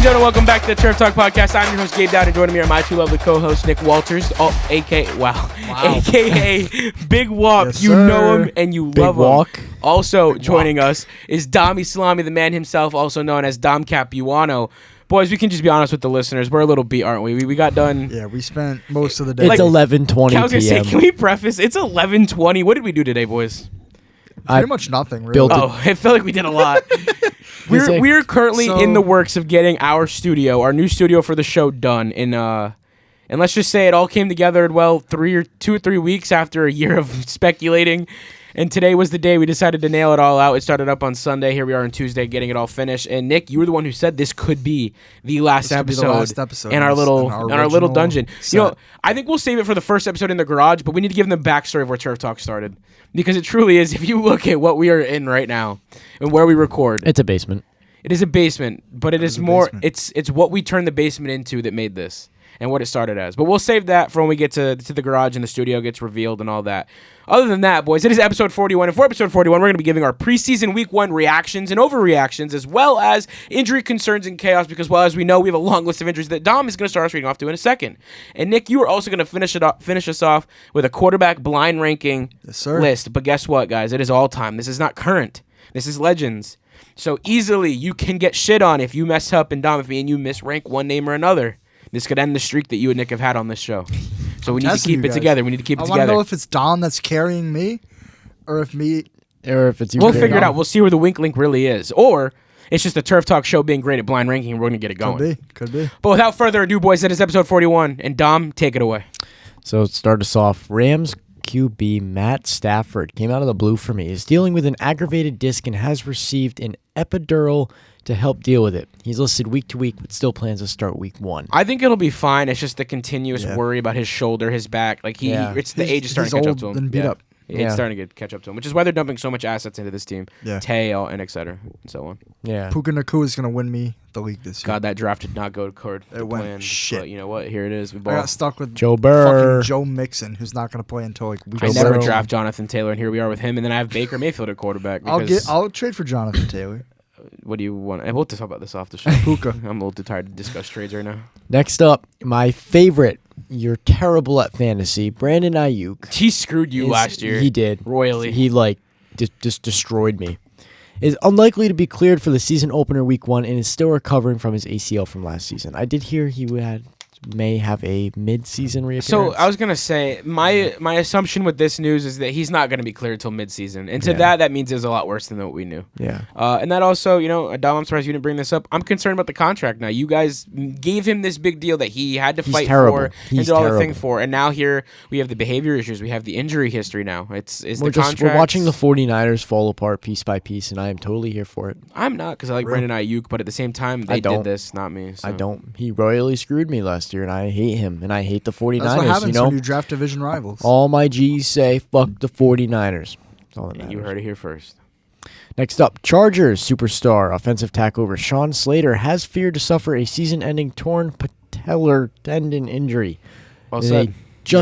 gentlemen, welcome back to the Turf Talk Podcast. I'm your host, Gabe Dowd, and joining me are my two lovely co-hosts, Nick Walters, a.k.a. Big Wop. Yes, you know him and you Big love walk. him. Also Big joining walk. us is Dami Salami, the man himself, also known as Dom Capuano. Boys, we can just be honest with the listeners. We're a little beat, aren't we? We got done. Yeah, we spent most of the day. It's 11:20 I was going to say, p.m. can we preface? It's 11:20. What did we do today, boys? Pretty much nothing, really. built Oh, I felt like we did a lot. We're currently in the works of getting our new studio for the show done. And let's just say it all came together in, 2 or 3 weeks after a year of speculating. And today was the day we decided to nail it all out. It started up on Sunday. Here we are on Tuesday getting it all finished. And Nick, you were the one who said this could be the last episode in our little dungeon. Set. You know, I think we'll save it for the first episode in the garage, but we need to give them the backstory of where Turf Talk started. Because it truly is, if you look at what we are in right now and where we record. It's a basement. It is a basement, but it is a more, basement. it's what we turned the basement into that made this and what it started as. But we'll save that for when we get to the garage and the studio gets revealed and all that. Other than that, boys, it is episode 41. And for episode 41, we're going to be giving our preseason week 1 reactions and overreactions, as well as injury concerns and chaos, because, well, as we know, we have a long list of injuries that Dom is going to start us reading off to in a second. And Nick, you are also going to finish us off with a quarterback blind ranking list. But guess what, guys? It is all time. This is not current. This is legends. So easily you can get shit on if you mess up, and Dom, if me and you misrank one name or another. This could end the streak that you and Nick have had on this show. So we need to keep it together. We need to keep it together. I want to know if it's Dom that's carrying me, or if it's you. We'll figure it out. We'll see where the wink link really is. Or it's just a Turf Talk show being great at blind ranking, and we're going to get it going. Could be. But without further ado, boys, that is episode 41. And Dom, take it away. So start us off. Rams QB Matt Stafford came out of the blue for me. Is dealing with an aggravated disc and has received an epidural to help deal with it. He's listed week to week, but still plans to start week 1. I think it'll be fine. It's just the continuous worry about his shoulder, his back. Like it's the age is starting to catch up to him. And beat up. It's starting to catch up to him, which is why they're dumping so much assets into this team. Yeah. Teo and et cetera and so on. Yeah. Puka Nakua is going to win me the league this year. God, that draft did not go to card. It went plan, shit. But you know what? Here it is. We I ball. got stuck with Joe Burr. fucking Joe Mixon, who's not going to play until like week I Joe never Burrow. draft Jonathan Taylor, and here we are with him. And then I have Baker Mayfield at quarterback. I'll trade for Jonathan Taylor. What do you want? We'll talk about this off the show. Puka. I'm a little too tired to discuss trades right now. Next up, my favorite. You're terrible at fantasy. Brandon Ayuk. He screwed you last year. He did. Royally. He just destroyed me. Is unlikely to be cleared for the season opener week 1 and is still recovering from his ACL from last season. I did hear he may have a mid-season reappearance. So I was gonna say my assumption with this news is that he's not gonna be cleared until mid-season, and to that means it's a lot worse than what we knew. Yeah. And that also, Dom, I'm surprised you didn't bring this up. I'm concerned about the contract now. You guys gave him this big deal that he had to fight for and did all the thing for, and now here we have the behavior issues, we have the injury history now. We're watching the 49ers fall apart piece by piece, and I am totally here for it. I'm not, because I like Brandon Ayuk, but at the same time they did this, not me. So. I don't. He royally screwed me last year, and I hate him, and I hate the 49ers. That's what happens when you draft division rivals. All my G's say, fuck the 49ers. That's all that matters. You heard it here first. Next up, Chargers superstar offensive tackle Rashawn Slater has feared to suffer a season-ending torn patellar tendon injury. Well said.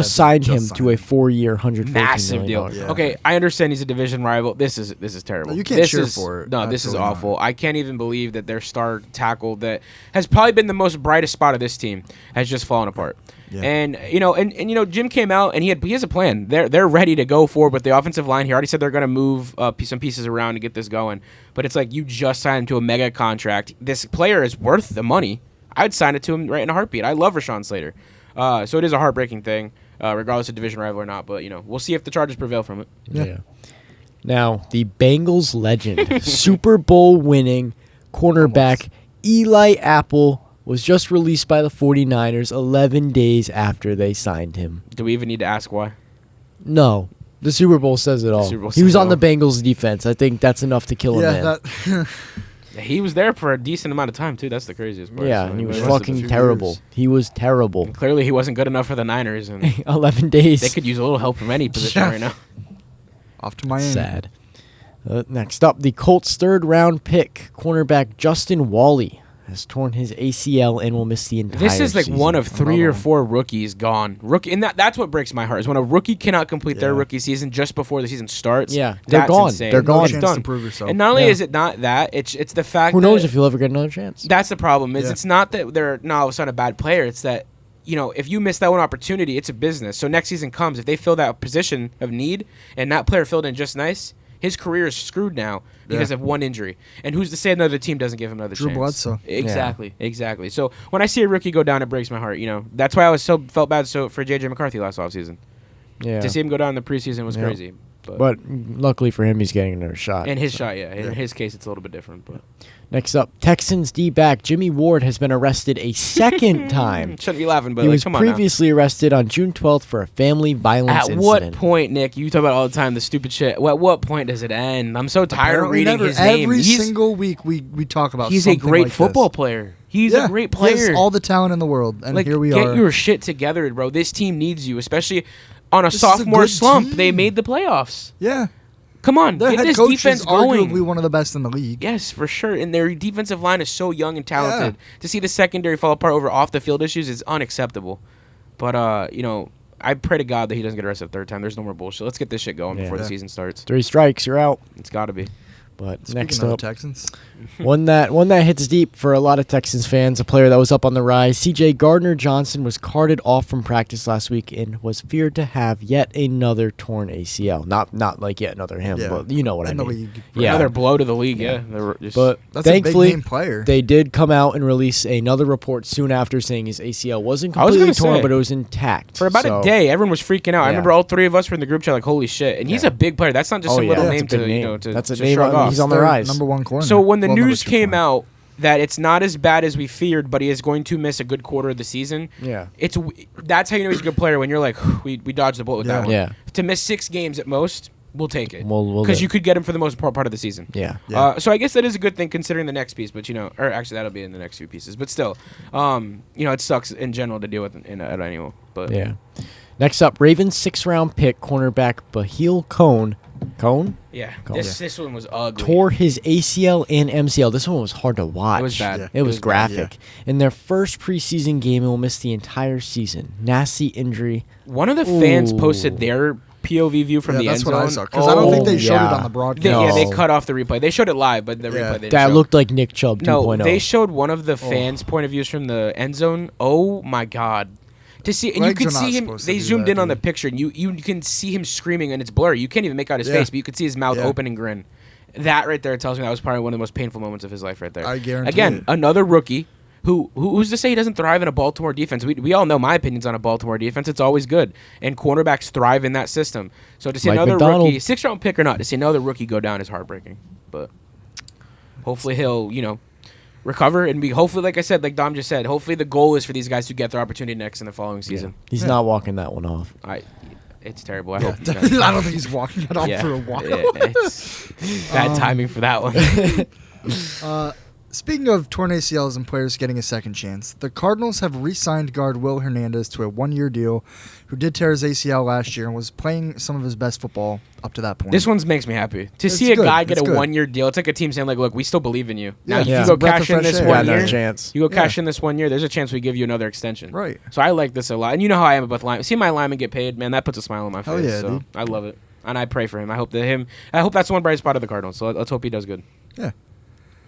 Signed him to a 4-year, $114 massive million deal. Yeah. Okay, I understand he's a division rival. This is terrible. No, you can't cheer for it. No, this is Absolutely awful. not. I can't even believe that their star tackle that has probably been the most brightest spot of this team has just fallen apart. Yeah. And Jim came out and he has a plan. They're ready to go forward with the offensive line. He already said they're going to move some pieces around to get this going. But it's like you just signed him to a mega contract. This player is worth the money. I'd sign it to him right in a heartbeat. I love Rashawn Slater. So it is a heartbreaking thing. Regardless of division rival or not, but we'll see if the Chargers prevail from it. Yeah. Now, the Bengals legend, Super Bowl winning cornerback Eli Apple was just released by the 49ers 11 days after they signed him. Do we even need to ask why? No. The Super Bowl says it all. He was on the Bengals defense. I think that's enough to kill a man. He was there for a decent amount of time, too. That's the craziest part. Yeah, and he was fucking terrible. He was terrible. And clearly, he wasn't good enough for the Niners. And 11 days. They could use a little help from any position right now. Off to Miami. Sad. Next up, the Colts' third-round pick, cornerback Justin Wally, has torn his ACL and will miss the entire This is like season. one of 3 or 4 rookies gone. And that's what breaks my heart is when a rookie cannot complete their rookie season just before the season starts. Yeah, they're gone. Insane. They're gone. No chance to prove yourself. And not only is it not that, it's the fact Who that knows if you'll ever get another chance? that's the problem. It's not that they're not all of a sudden a bad player. It's that if you miss that one opportunity, it's a business. So next season comes, if they fill that position of need and that player filled in just nice, his career is screwed now because of one injury. And who's to say another team doesn't give him another chance? Drew Bledsoe. Exactly. So when I see a rookie go down, it breaks my heart. That's why I felt bad for JJ McCarthy last offseason. Yeah. To see him go down in the preseason was crazy. But luckily for him, he's getting another shot. And his shot, in his case, it's a little bit different. But next up, Texans D-back Jimmy Ward has been arrested a second time. Shouldn't be laughing, but he was come on previously arrested on June 12th for a family violence incident. At what point, Nick, you talk about all the time the stupid shit. At what point does it end? I'm so tired of reading his name. Every single week we talk about he's something a great like football this. player. He's a great player. He has all the talent in the world, and here we are. Get your shit together, bro. This team needs you, especially on a sophomore slump. Team. They made the playoffs. Yeah. Come on, Their get head this coach defense is going. arguably one of the best in the league. Yes, for sure. And their defensive line is so young and talented. To see the secondary fall apart over off-the-field issues is unacceptable. But, I pray to God that he doesn't get arrested a third time. There's no more bullshit. Let's get this shit going before the season starts. 3 strikes, you're out. It's got to be. But Speaking next of up, the Texans. one that hits deep for a lot of Texans fans, a player that was up on the rise. C.J. Gardner-Johnson was carted off from practice last week and was feared to have yet another torn ACL. Not like yet another him, but you know what I mean. League. Yeah, another blow to the league. But that's thankfully, a big name player. They did come out and release another report soon after saying his ACL wasn't completely torn, but it was intact. For about a day, everyone was freaking out. I remember all 3 of us were in the group chat like, holy shit. And he's a big player. That's not just some little name to That's a to name. shrug off. He's on the rise. Number 1 corner. So when the news came out that it's not as bad as we feared, but he is going to miss a good quarter of the season. That's how you know he's a good player, when you're like, we dodged the bullet with that one. Yeah. To miss 6 games at most, we'll take it. Because you could get him for the most part of the season. Yeah. So I guess that is a good thing considering the next piece, but or actually that'll be in the next few pieces. But still, it sucks in general to deal with at anyone. But yeah. Next up, Ravens 6th-round pick cornerback Bahil Cone. Yeah. This one was ugly. Tore his ACL and MCL. This one was hard to watch. It was bad. Yeah. It was graphic. In their first preseason game, it will miss the entire season. Nasty injury. One of the fans posted their POV view from the end zone. That's what I saw. Because I don't think they showed it on the broadcast. They cut off the replay. They showed it live, but the replay they didn't That show. looked like Nick Chubb 2.0. No, they showed one of the fans' point of views from the end zone. Oh, my God. To see, and you can see him. They zoomed in on the picture, and you can see him screaming, and it's blurry. You can't even make out his face, but you can see his mouth open and grin. That right there tells me that was probably one of the most painful moments of his life, right there. I guarantee. Again, another rookie who's to say he doesn't thrive in a Baltimore defense. We all know my opinions on a Baltimore defense. It's always good, and cornerbacks thrive in that system. So to see another rookie, 6th-round pick or not, to see another rookie go down is heartbreaking. But hopefully he'll recover and be, hopefully, like I said, like Dom just said, hopefully the goal is for these guys to get their opportunity next in the following season. He's not walking that one off. It's terrible. I hope. I don't think he's walking it off for a while. It's bad timing for that one. Speaking of torn ACLs and players getting a second chance, the Cardinals have re-signed guard Will Hernandez to a 1-year deal, who did tear his ACL last year and was playing some of his best football up to that point. This one makes me happy. To see a guy get a 1-year deal, it's like a team saying, like, look, we still believe in you. Now, if you go cash in this 1 year, you go cash in this 1 year, there's a chance we give you another extension. Right. So I like this a lot. And you know how I am with linemen. See my linemen get paid, man, that puts a smile on my face. Hell yeah, so dude. I love it. And I pray for him. I hope that's the one bright spot of the Cardinals. So let's hope he does good. Yeah.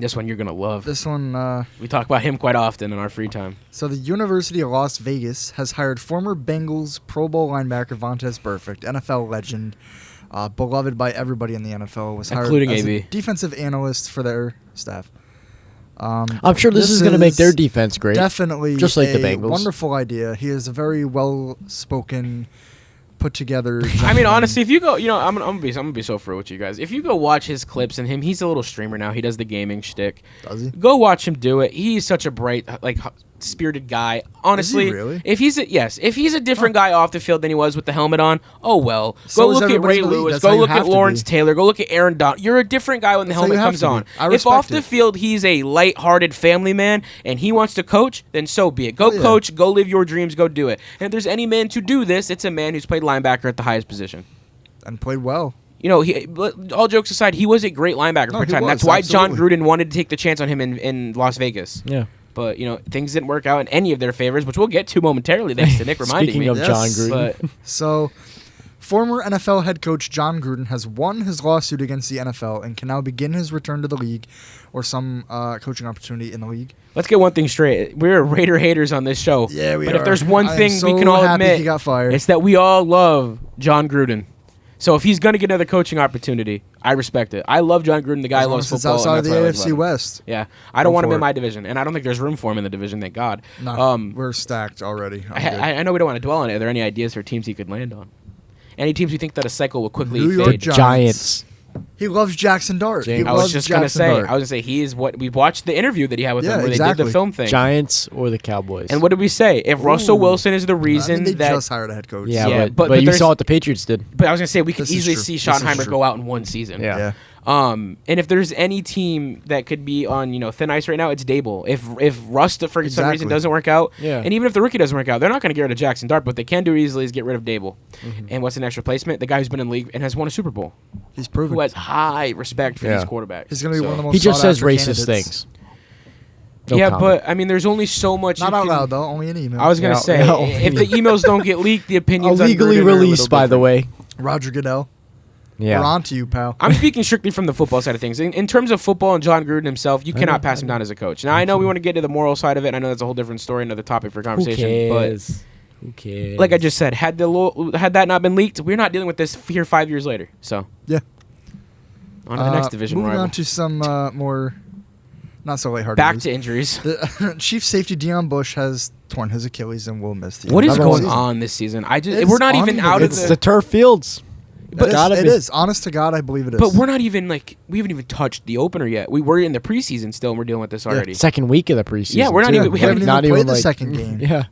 This one you're going to love. This one... we talk about him quite often in our free time. So the University of Las Vegas has hired former Bengals Pro Bowl linebacker Vontaze Burfict, NFL legend, beloved by everybody in the NFL, was hired including as AB. a defensive analyst for their staff. I'm sure this is going to make their defense great. Definitely just like the Bengals. Wonderful idea. He is a very well-spoken, put-together I mean, honestly, if you go, I'm gonna be so free with you guys. If you go watch his clips and him, he's a little streamer now. He does the gaming shtick. Does he? Go watch him do it. He's such a bright, spirited guy. Honestly, is he really? if he's a different guy off the field than he was with the helmet on, oh well. So Go is look at everybody Ray in the league. Lewis. That's Go how you look have at to Lawrence be. Taylor. Go look at Aaron Donald. You're a different guy when the That's how helmet you have comes to be. on. I If respect off the it. field he's a light-hearted family man and he wants to coach, then so be it. Go coach. Go live your dreams. Go do it. And if there's any man to do this, it's a man who's played linebacker at the highest position. And played well. all jokes aside, he was a great linebacker for a time. That's why John Gruden wanted to take the chance on him in Las Vegas. Yeah. But, things didn't work out in any of their favors, which we'll get to momentarily, thanks to Nick reminding me. Speaking of John Gruden. So, former NFL head coach John Gruden has won his lawsuit against the NFL and can now begin his return to the league or some coaching opportunity in the league. Let's get one thing straight. We're Raider haters on this show. Yeah, we are. But if there's one thing we can all admit, he got fired. It's that we all love John Gruden. So if he's going to get another coaching opportunity, I respect it. I love John Gruden. The guy loves football. It's outside of the AFC West. Yeah. I don't want him in my division, and I don't think there's room for him in the division, thank God. No, we're stacked already. I know we don't want to dwell on it. Are there any ideas for teams he could land on? Any teams you think that a cycle will quickly New York fade? Giants. He loves Jackson Dart. I was just going to say, he is what we watched the interview that he had with him where they did the film thing. Giants or the Cowboys. And what did we say? If Russell Wilson is the reason they that just hired a head coach. Yeah, but you saw what the Patriots did. But I was going to say, we could easily see Schottenheimer go out in one season. Yeah. And if there's any team that could be on thin ice right now, it's Dable. If Russ for some reason doesn't work out, and even if the rookie doesn't work out, they're not going to get rid of Jackson Dart. But they can do easily is get rid of Dable. And what's the next replacement? The guy who's been in the league and has won a Super Bowl. He's proven. Who has high respect for these quarterbacks. He's going to be one of the most. He just says racist candidates. things. No comment. But I mean, there's only so much. Not out loud though. Only an email. I was going to say, if the emails don't get leaked, the opinions illegally released, by the way. Roger Goodell. Yeah. We're on to you, pal. I'm speaking strictly from the football side of things. In terms of football and John Gruden himself, you cannot pass him down as a coach. Now, I know we want to get to the moral side of it. And I know that's a whole different story, another topic for conversation. Who cares? Like I just said, had that not been leaked, we're not dealing with this here 5 years later. So yeah. On to the next division moving rival. on to some more not so lighthearted Back news. to injuries. The Chief safety Deion Bush has torn his Achilles and will miss the What is going season. on this season? We're not even out of It's the turf fields. But it is. Honest to God, I believe it is. But we're not even we haven't even touched the opener yet. We were in the preseason still, and we're dealing with this already. Second week of the preseason. Yeah, we're not even. We haven't even played the second game. Yeah,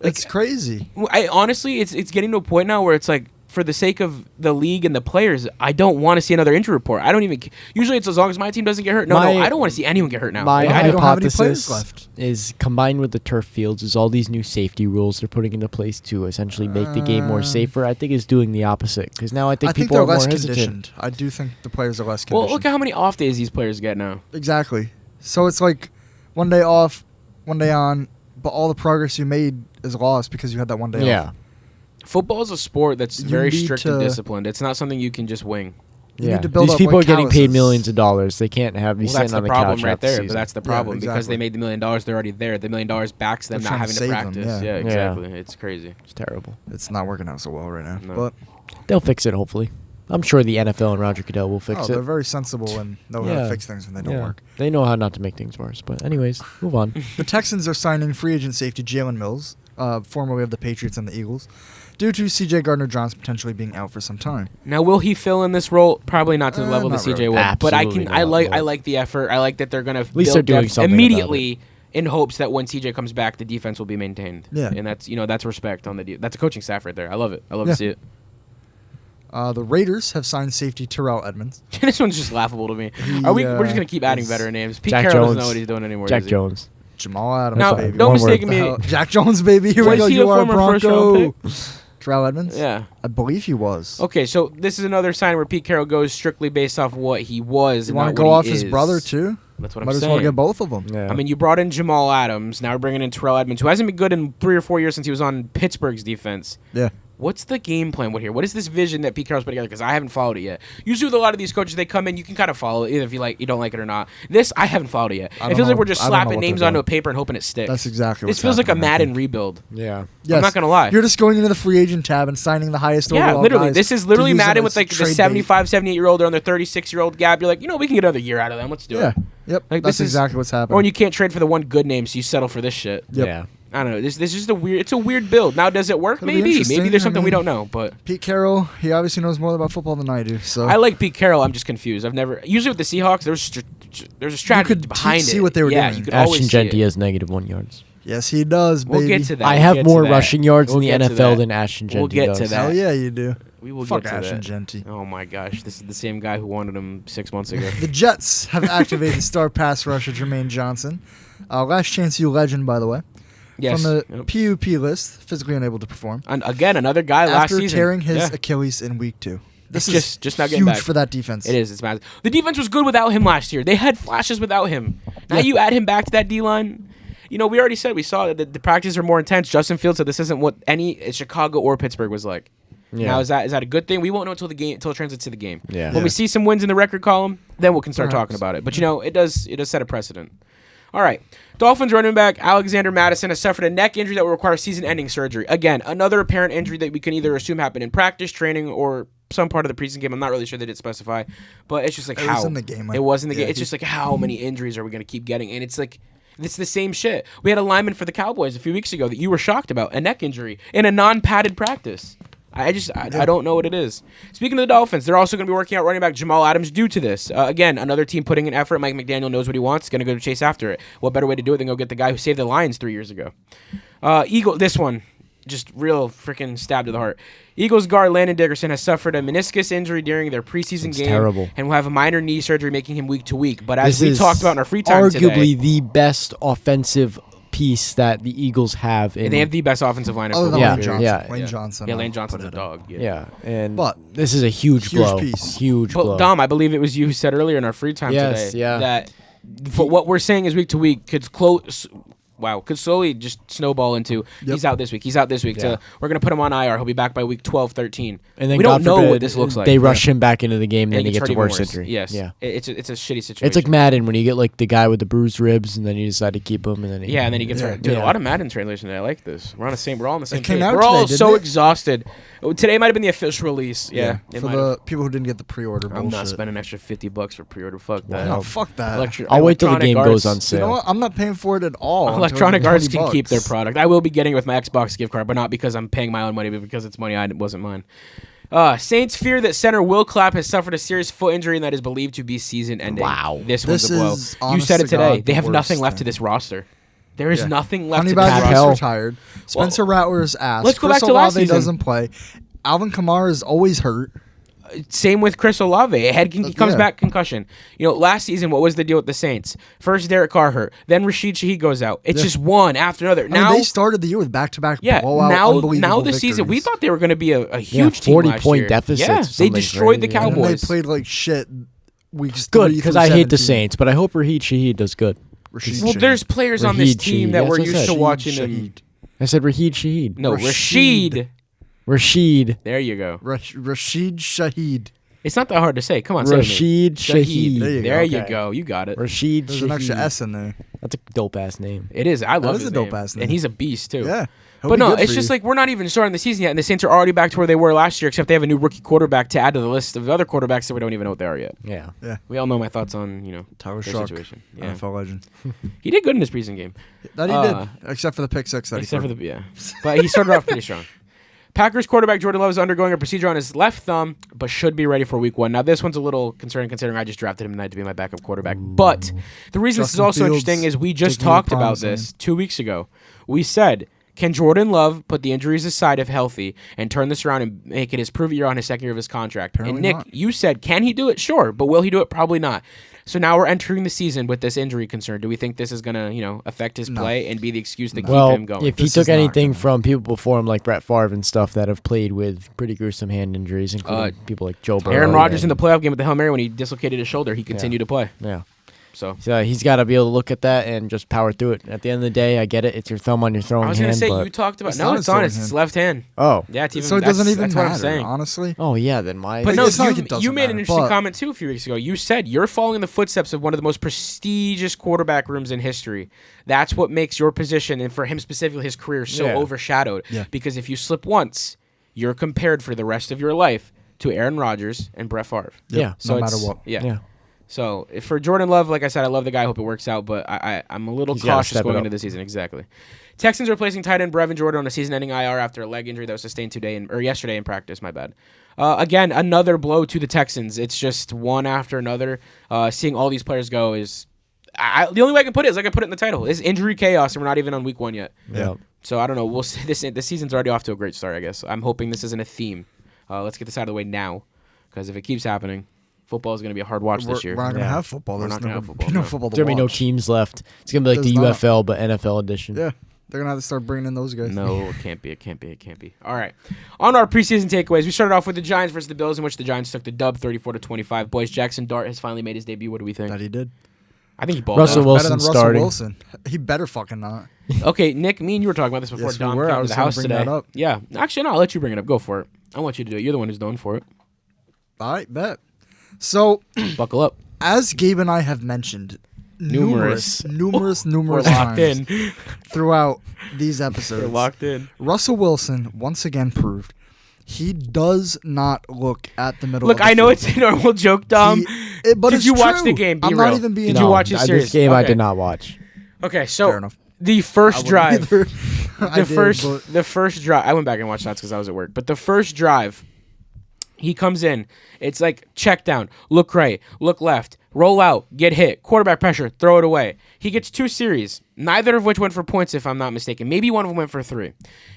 it's crazy. Honestly, it's getting to a point now where it's like, for the sake of the league and the players, I don't want to see another injury report. I don't even. Usually, it's as long as my team doesn't get hurt. No, I don't want to see anyone get hurt now. My I don't have any players hypothesis left. is combined with the turf fields is all these new safety rules they're putting into place to essentially make the game more safer. I think is doing the opposite because now I think people they're are more less hesitant. conditioned. I do think the players are less conditioned. Well, look at how many off days these players get now. Exactly. So it's like 1 day off, 1 day on, but all the progress you made is lost because you had that 1 day off. Yeah. Football is a sport that's very strict and disciplined. It's not something you can just wing. You need to build These up people like are getting paid calluses. millions of dollars. They can't have you sitting on the couch. That's the problem right half the there. season. But that's the problem because exactly. they made the $1 million. They're already there. The $1 million backs them They're not trying to having to save them, practice. yeah. Exactly. It's crazy. It's terrible. It's not working out so well right now. No. But They'll fix it, hopefully. I'm sure the NFL and Roger Goodell will fix they're it. very sensible and know how to fix things when they don't work. They know how not to make things worse. But anyways, move on. The Texans are signing free agent safety Jalen Mills, formerly of the Patriots and the Eagles, due to C.J. Gardner-Johnson potentially being out for some time. Now, will he fill in this role? Probably not to the level that not C.J. really. will. But Absolutely I not. like the effort. I like that they're going to least they're doing something about immediately in hopes that when C.J. comes back, the defense will be maintained. Yeah. And that's respect on the that's a coaching staff right there. I love it. I love to see it. The Raiders have signed safety Terrell Edmonds. This one's just laughable to me. We're just going to keep adding veteran names. Pete Jack Carroll Jones. doesn't know what he's doing anymore. Jack does he? Jones. Jamal Adams, Now, baby. don't One mistake word. me. Jack Jones, baby. Here we Was go. he You a are former first-round Bronco. Terrell Edmonds? Yeah. I believe he was. Okay, so this is another sign where Pete Carroll goes strictly based off what he was. You want to go off his brother, too? That's what Might I'm as saying. well get both of them. Yeah. I mean, you brought in Jamal Adams. Now we're bringing in Terrell Edmonds, who hasn't been good in 3 or 4 years since he was on Pittsburgh's defense. Yeah. What's the game plan here? What is this vision that Pete Carroll's put together? Because I haven't followed it yet. Usually with a lot of these coaches, they come in, you can kind of follow it, either if you don't like it or not. This, I haven't followed it yet. It feels like we're just slapping names onto a paper and hoping it sticks. That's exactly This feels like a Madden rebuild. Yeah. Yes. I'm not going to lie. You're just going into the free agent tab and signing the highest overall Yeah, literally. guys This is to literally use them Madden as with like the trade 75, 78-year-old or on the 36-year-old gap. You're like, we can get another year out of them. Let's do bait. it. Yeah. Yep. Like, That's this is- exactly what's happening. Or when you can't trade for the one good name, so you settle for this shit. Yep. Yeah. I don't know. This is just it's a weird build. Now, does it work? It'll be Maybe. interesting. Maybe there's I something we mean- don't know. But Pete Carroll, he obviously knows more about football than I do. So I like Pete Carroll. I'm just confused. Usually with the Seahawks, there's a strategy could behind it. see what they were yeah, doing. you could always Ashton see it. Genty has -1 yards. Yes, he does, baby. We'll get to that. I We'll have get more to that. rushing yards We'll in get the to NFL that. than Ashton Genty We'll get does. to that. Hell yeah, you do. We will Fuck get to Ashton that. Genty. Oh my gosh, this is the same guy who wanted him 6 months ago. The Jets have activated star pass rusher Jermaine Johnson. Last chance you legend, by the way. Yes. From the Yep. PUP list, physically unable to perform. And again, another guy last After season. tearing his Yeah. Achilles in week 2. This is is just now getting huge back for that defense. It is. It's massive. The defense was good without him last year. They had flashes without him. Now you add him back to that D-line. We already said we saw that the practices are more intense. Justin Fields said this isn't what any Chicago or Pittsburgh was like. Yeah. Now is that a good thing? We won't know until it translates to the game. Yeah. When we see some wins in the record column, then we can start talking about it. But it does set a precedent. All right. Dolphins running back Alexander Madison has suffered a neck injury that will require season-ending surgery. Again, another apparent injury that we can either assume happened in practice, training, or some part of the preseason game. I'm not really sure they did specify, but it's just like It was in the game. It was in the game. It's just like how many injuries are we going to keep getting? And it's like it's the same shit. We had a lineman for the Cowboys a few weeks ago that you were shocked about, a neck injury in a non-padded practice. I don't know what it is. Speaking of the Dolphins, they're also going to be working out running back Jamal Adams due to this. Again, another team putting in effort. Mike McDaniel knows what he wants. Going to go chase after it. What better way to do it than go get the guy who saved the Lions 3 years ago? This one, just real freaking stab to the heart. Eagles guard Landon Dickerson has suffered a meniscus injury during their preseason game. Terrible. And will have a minor knee surgery making him week to week. But as we talked about in our free time today, arguably the best offensive piece that the Eagles have. And they have the best offensive line. Other than Yeah, Lane Johnson. yeah. Lane Johnson. Lane Johnson's a dog. Yeah, and But this is a huge blow. piece. Huge blow. Dom, I believe it was you who said earlier in our free time Yes, today yeah. that what we're saying is week to week could slowly just snowball into he's out this week. He's out this week. Yeah. We're going to put him on IR. He'll be back by week 12, 13. And then we God don't know forbid, what this looks like. They rush him back into the game, And then he gets gets hurt a even worse injury. Yes. Yeah. It's a shitty situation. It's like Madden when you get like the guy with the bruised ribs and then you decide to keep him and then and then he gets hurt. Dude, Yeah. a lot of Madden translation today. I like this. We're all on the same came page. out We're all today, so didn't it? exhausted. Today might have been the official release. Yeah. it For might the have. people who didn't get the pre-order I'm bullshit. not spending an extra $50 for pre-order. Fuck that. No, fuck that. I'll wait till the Electronic game Arts- goes on You sale. know what? I'm not paying for it at all. until Electronic it's Arts 20 can keep their bucks. product. I will be getting it with my Xbox gift card, but not because I'm paying my own money, but because it's money wasn't mine. Saints fear that center Will Clapp has suffered a serious foot injury and that is believed to be season-ending. Wow. This one's This a blow. is, You honest said it to today. God, They the have nothing worst left to thing. this roster. There is Yeah. nothing left Honey to Badger this Hell. is retired. Spencer Rattler's ass. let's go Chris back to last Olave season. doesn't play. Alvin Kamara is always hurt. Same with Chris Olave. He comes Yeah. back concussion. Last season, what was the deal with the Saints? First, Derek Carr hurt. Then Rashid Shaheed goes out. It's just one after another. I Now mean, they started the year with back-to-back blowout, now unbelievable this season, we victories. thought they were going to be a huge team 40 last point year. deficits Yeah, or they something destroyed the crazy. And then they Cowboys. played like shit weeks Good, 3 because through I hate the 17. Saints, but I hope Rashid Shaheed does good. Rashid Well, Shaheed. there's players on this Raheed team Shaheed, that that's we're what I used said. to watching Shaheed. them. I said Rashid Shaheed. No, Rashid. Rashid. There you go. Rashid Shaheed. It's not that hard to say. Come on, say it with me. Rashid Shaheed. There you go. There you Okay. go. You got it. Rashid There's Shaheed. an extra S in there. That's a dope ass name. It is. I love is his a dope name. ass name. And he's a beast, too. Yeah. He'll But be no, good it's for just you. like we're not even starting the season yet, and the Saints are already back to where they were last year, except they have a new rookie quarterback to add to the list of other quarterbacks that we don't even know what they are yet. Yeah. We all know my thoughts on, Tyler their Shock, situation. Yeah. NFL legend. He did good in his preseason game. That he did, except for the pick six that Except he for but he started off pretty strong. Packers quarterback Jordan Love is undergoing a procedure on his left thumb, but should be ready for week 1. Now, this one's a little concerning considering I just drafted him tonight to be my backup quarterback. But the reason this is Justin also Fields interesting is we just taking a talked about promise this 2 weeks ago. We said, can Jordan Love put the injuries aside if healthy and turn this around and make it his prove year on his second year of his contract? Apparently and Nick, not. you said, can he do it? Sure. But will he do it? Probably not. So now we're entering the season with this injury concern. Do we think this is going to, affect his play and be the excuse to keep him going? If he This took is not anything gonna- from people before him, like Brett Favre and stuff, that have played with pretty gruesome hand injuries, including people like Joe Burrow. Aaron Rodgers in and- the playoff game with the Hail Mary when he dislocated his shoulder, he continued to play. Yeah. So He's got to be able to look at that and just power through it. At the end of the day, I get it. It's your thumb on your throwing I was hand. going to say, but- you talked about... It's No, not it's his on. throwing It's hand. left hand. Oh. Yeah, it's even, So it doesn't even that's what I'm matter, saying. honestly. Oh, yeah, then why? But Like, no, it's not like it doesn't you made an matter, interesting but- comment, too, a few weeks ago. You said you're following in the footsteps of one of the most prestigious quarterback rooms in history. That's what makes your position, and for him specifically, his career, so Yeah. overshadowed. Yeah. Because if you slip once, you're compared for the rest of your life to Aaron Rodgers and Brett Favre. Yeah. So no matter it's- what. Yeah. So for Jordan Love, like I said, I love the guy. I hope it works out, but I'm a little He's gotta cautious step it going up. into the season. Exactly. Texans are placing tight end Brevin Jordan on a season-ending IR after a leg injury that was sustained yesterday in practice. My bad. Again, another blow to the Texans. It's just one after another. Seeing all these players go is the only way I can put it is like I put it in the title. It's injury chaos, and we're not even on week 1 yet. Yeah. So I don't know. We'll see. This season's already off to a great start, I guess. I'm hoping this isn't a theme. Let's get this out of the way now, because if it keeps happening, football is going to be a hard watch this year. We're not going to Yeah. have football. We're There's not gonna have football, no no. football to There'll be no watch. teams left. It's going to be like There's the not. UFL, but NFL edition. Yeah. They're going to have to start bringing in those guys. No, it can't be. It can't be. It can't be. All right. On our preseason takeaways, we started off with the Giants versus the Bills, in which the Giants took the dub 34-25. Boys, Jackson Dart has finally made his debut. What do we think? That he did. I think he balled Russell out. Wilson Better than starting. Russell Wilson. He better fucking not. Okay, Nick, me and you were talking about this before Yes, we Dom were. I came to was the gonna house bring today. that up. Yeah. Actually, no, I'll let you bring it up. Go for it. I want you to do it. You're the one who's known for it. All right, bet. So, Buckle up. as Gabe and I have mentioned numerous We're locked times in. throughout these episodes, We're locked in. Russell Wilson once again proved he does not look at the middle. Look, of the I know field. it's a normal joke, Dom. But Did it's you watch true. the game? Be I'm real. not even being. Did you watch it This serious? game I Okay. did not watch. Okay, Fair so enough. the I first wouldn't drive, either. I the did, but first drive. I went back and watched that because I was at work. But the first drive, he comes in. It's like check down, look right, look left, roll out, get hit, quarterback pressure, throw it away. He gets 2 series, neither of which went for points, if I'm not mistaken. Maybe one of them went for 3.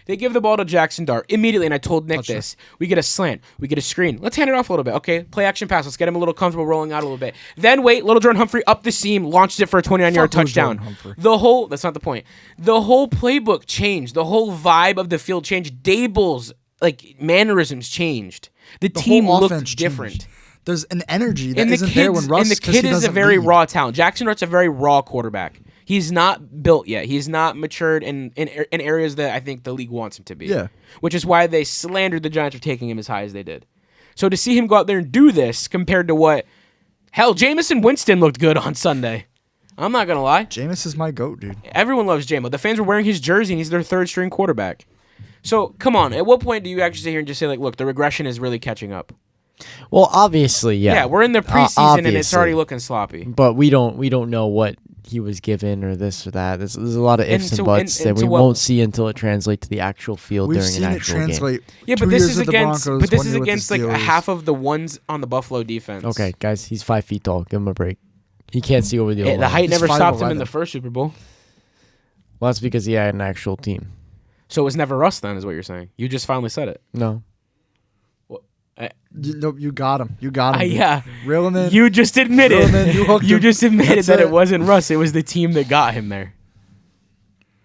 They give the ball to Jackson Dart immediately, and I told Nick this. We get a slant, we get a screen. Let's hand it off a little bit, okay? Play action pass. Let's get him a little comfortable rolling out a little bit. Then wait, little Jordan Humphrey up the seam, launched it for a 29-yard Fuck little touchdown. Jordan Humphrey. That's not the point. The whole playbook changed. The whole vibe of the field changed. Dable's mannerisms changed. The team whole looked offense different. changed. There's an energy that And the isn't there when Russ. and the 'cause kid he is a doesn't very lead. raw talent. Jackson Dart's a very raw quarterback. He's not built yet. He's not matured in areas that I think the league wants him to be. Yeah. Which is why they slandered the Giants for taking him as high as they did. So to see him go out there and do this compared to what, hell, Jameson Winston looked good on Sunday. I'm not gonna lie. Jameis is my goat, dude. Everyone loves J-Mo. The fans were wearing his jersey, and he's their 3rd-string quarterback. So, come on. At what point do you actually sit here and just say, look, the regression is really catching up? Well, obviously, yeah. Yeah, we're in the preseason, and it's obviously. already looking sloppy. But we don't know what he was given or this or that. There's a lot of ifs and buts and that we to what- won't see until it translates to the actual field We've during seen an it actual game. translate. Yeah, 2 but this years is with the against Broncos, 1 year with the like Steelers. half of the ones on the Buffalo defense. Okay, guys, he's 5 feet tall. Give him a break. He can't see over the Yeah, O-line. the height He's never stopped him in 5'11". the first Super Bowl. Well, that's because he had an actual team. So it was never Russ then, is what you're saying. You just finally said it. No. You got him. You got him. dude. Yeah. Reel him in. You just admitted. Reel him in. You hooked You him. just admitted That's that it it. wasn't Russ. It was the team that got him there.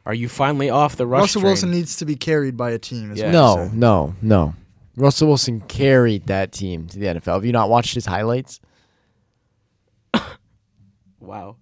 Are you finally off the Russ Russell train? Wilson needs to be carried by a team. Is Yeah. what No, you're saying. no. Russell Wilson carried that team to the NFL. Have you not watched his highlights? Wow.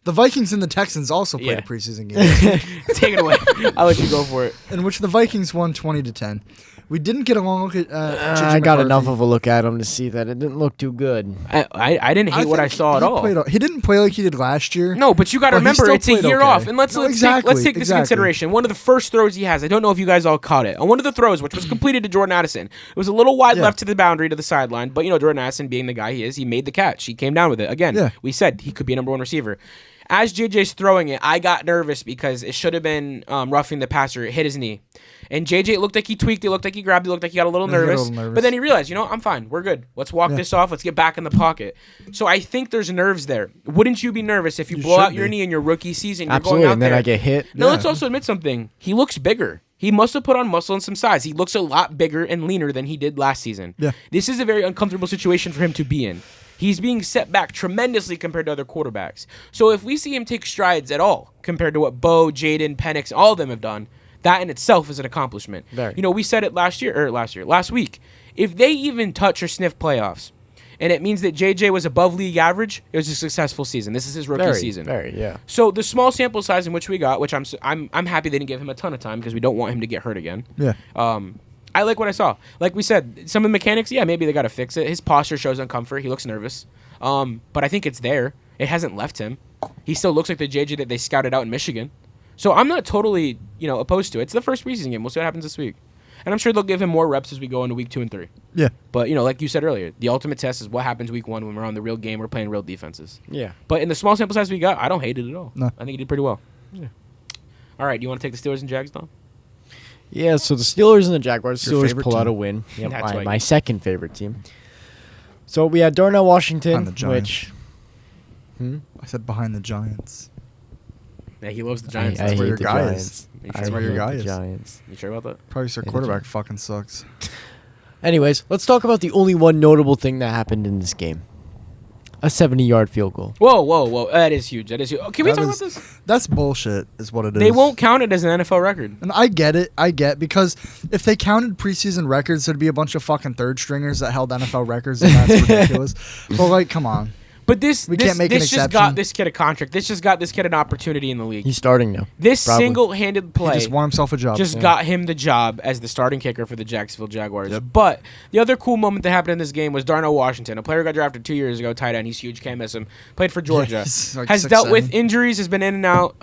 The Vikings and the Texans also played Yeah. a preseason game Take it away. I'll let you go for it. in which the Vikings won 20-10. We didn't get a long look at. I got enough of a look at him to see that it didn't look too good. I didn't hate what I think saw at he all. He didn't play like he did last year. No, but you got to But he remember still it's a played year okay. off, and let's No, take exactly, this into exactly. consideration. One of the first throws he has, I don't know if you guys all caught it. On one of the throws, which was completed to Jordan Addison, it was a little wide Yeah. left to the boundary to the sideline, but Jordan Addison, being the guy he is, he made the catch. He came down with it. Again, Yeah. we said he could be a number 1 receiver. As JJ's throwing it, I got nervous because it should have been roughing the passer. It hit his knee. And JJ, it looked like he tweaked. It looked like he grabbed it. It looked like he got a little Yeah, he got a nervous. little nervous. But then he realized, I'm fine. We're good. Let's walk this off. Let's get back in the pocket. So I think there's nerves there. Wouldn't you be nervous if you blow should out your be. knee in your rookie season? You're Absolutely, going out and then there. I get hit. Now, Yeah. let's also admit something. He looks bigger. He must have put on muscle and some size. He looks a lot bigger and leaner than he did last season. Yeah. This is a very uncomfortable situation for him to be in. He's being set back tremendously compared to other quarterbacks. So if we see him take strides at all compared to what Bo, Jaden, Penix, all of them have done, that in itself is an accomplishment. Very. We said it last week. If they even touch or sniff playoffs, and it means that JJ was above league average, it was a successful season. This is his rookie season. Yeah. So the small sample size in which we got, which I'm happy they didn't give him a ton of time because we don't want him to get hurt again. Yeah. I like what I saw. Like we said, some of the mechanics, maybe they got to fix it. His posture shows uncomfort. He looks nervous. But I think it's there. It hasn't left him. He still looks like the JJ that they scouted out in Michigan. So I'm not totally, opposed to it. It's the first preseason game. We'll see what happens this week. And I'm sure they'll give him more reps as we go into week 2 and 3. Yeah. But, like you said earlier, the ultimate test is what happens week 1 when we're on the real game. We're playing real defenses. Yeah. But in the small sample size we got, I don't hate it at all. No. I think he did pretty well. Yeah. All right. Do you want to take the Steelers and Jags, Dom? Yeah, so the Steelers and the Jaguars. Your Steelers favorite pull out team. a win. Yep, That's right. my second favorite team. So we had Darnell Washington, On the Giants. which I said behind the Giants. Yeah, he loves the Giants. I That's hate where your the guy is. Giants. You I sure where your hate guy the is. Giants. You sure about that? Probably your Yeah, the quarterback Giants. fucking sucks. Anyways, let's talk about the only one notable thing that happened in this game. a 70-yard field goal. Whoa. That is huge. That is huge. Can we talk about this? That's bullshit, is what it is. They won't count it as an NFL record. And I get it. Because if they counted preseason records, there'd be a bunch of fucking third stringers that held NFL records, and that's ridiculous. But, like, come on. But this can't make an just exception. got this kid a contract. This just got this kid an opportunity in the league. He's starting now. This Probably. single-handed play He just won himself a job. got him the job as the starting kicker for the Jacksonville Jaguars. Yep. But the other cool moment that happened in this game was Darnell Washington, a player who got drafted 2 years ago, tight end. He's huge, can't miss him. Played for Georgia. he's like has 6'7". dealt with injuries, has been in and out.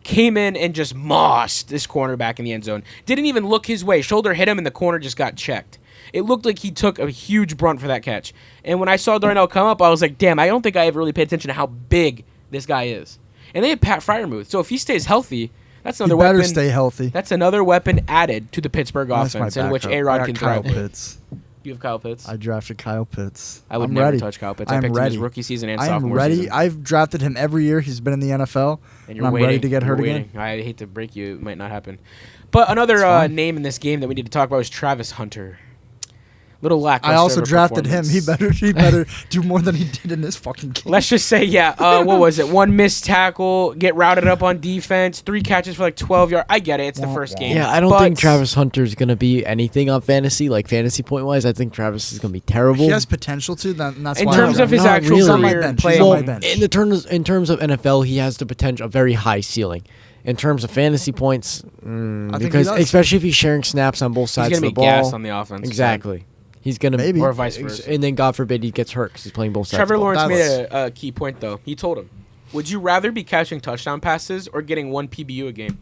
Came in and just mossed this cornerback in the end zone. Didn't even look his way. Shoulder hit him and the corner just got checked. It looked like he took a huge brunt for that catch. And when I saw Darnell come up, I was like, damn, I don't think I ever really paid attention to how big this guy is. And they had Pat Freiermuth. So if he stays healthy, that's another weapon. Better stay healthy. That's another weapon added to the Pittsburgh offense in which A-Rod can Kyle thrive. Pitts. You have Kyle Pitts? I drafted Kyle Pitts. I would I'm never ready. touch Kyle Pitts. I I'm picked him ready. his rookie season and I am sophomore ready. season. I've drafted him every year. He's been in the NFL. And you're I'm waiting. ready to get You're hurt waiting. again. I hate to break you. It might not happen. But another name in this game that we need to talk about is Travis Hunter. Little lackluster. I also of a drafted him. performance. He better do more than he did in this fucking game. Let's just say, what was it? One missed tackle, get routed up on defense, 3 catches for like 12 yards. I get it. It's the first game. Yeah, I don't think Travis Hunter's going to be anything on fantasy, like fantasy point-wise. I think Travis is going to be terrible. He has potential to. And that's In why terms I of his Not actual really. career and He's play, on my Well, bench. in terms of NFL, he has the potential, a very high ceiling. In terms of fantasy points, think he because does. especially if he's sharing snaps on both he's sides going of to the be ball. gassed on the offense. Exactly. He's going to Maybe. Or vice versa. And then, God forbid, he gets hurt because he's playing both sides. Trevor of the ball. Lawrence That's- made a key point, though. He told him, would you rather be catching touchdown passes or getting 1 PBU a game?